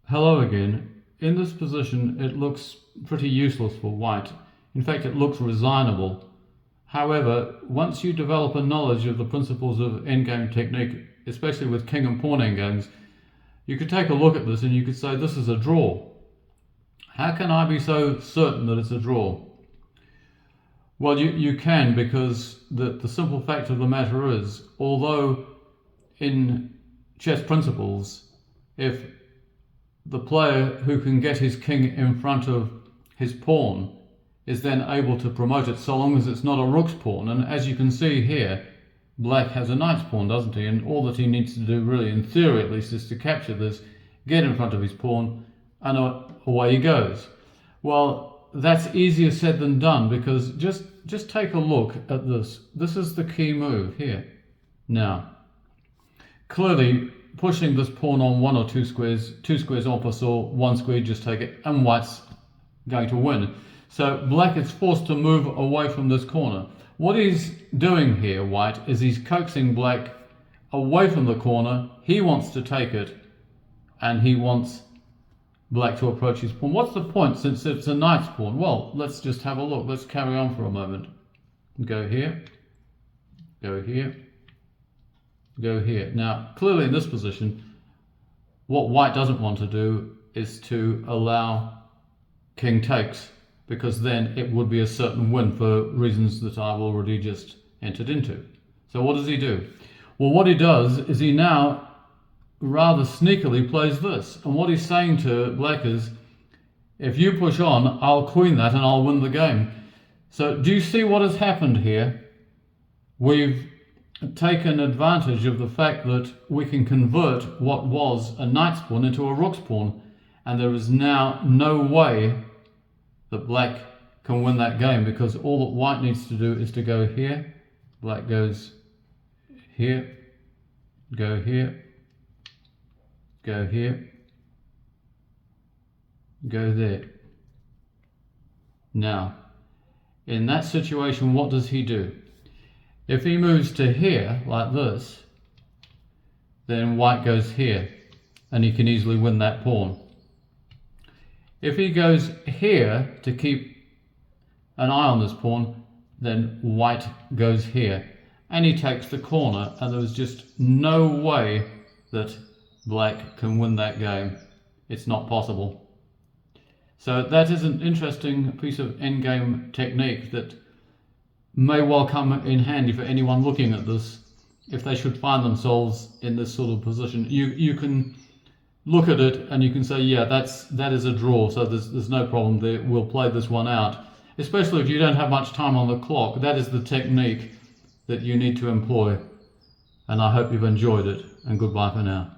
Hello again. In this position, it looks pretty useless for white. In fact, it looks resignable. However, once you develop a knowledge of the principles of endgame technique, especially with king and pawn endgames, you could take a look at this and you could say this is a draw. How can I be so certain that it's a draw? Well, you can, because the simple fact of the matter is, although in chess principles, if the player who can get his king in front of his pawn is then able to promote it, so long as it's not a rook's pawn. And as you can see here, black has a knight's pawn, doesn't he? And all that he needs to do, really, in theory at least, is to capture this, get in front of his pawn, and away he goes. Well, that's easier said than done, because just take a look at this. This is the key move here. Now, clearly, pushing this pawn on one or two squares en passant, one square, just take it, and white's going to win. So black is forced to move away from this corner. What he's doing here, white, is he's coaxing black away from the corner. He wants to take it, and he wants black to approach his pawn. What's the point, since it's a knight's pawn? Well, let's just have a look. Let's carry on for a moment. Go here, go here, go here. Now, clearly in this position, what white doesn't want to do is to allow king takes, because then it would be a certain win for reasons that I've already just entered into. So what does he do? Well, what he does is he now rather sneakily plays this. And what he's saying to black is, if you push on, I'll queen that and I'll win the game. So do you see what has happened here? We've taken advantage of the fact that we can convert what was a knight's pawn into a rook's pawn, and there is now no way that black can win that game, because all that white needs to do is to go here, black goes here, go here, go here, go there. Now, in that situation, what does he do? If he moves to here, like this, then white goes here, and he can easily win that pawn. If he goes here to keep an eye on this pawn, then white goes here, and he takes the corner, and there's just no way that black can win that game. It's not possible. So that is an interesting piece of endgame technique that may well come in handy for anyone looking at this, if they should find themselves in this sort of position. You can look at it and you can say, yeah, that is a draw, so there's no problem there. We'll play this one out. Especially if you don't have much time on the clock. That is the technique that you need to employ. And I hope you've enjoyed it, and goodbye for now.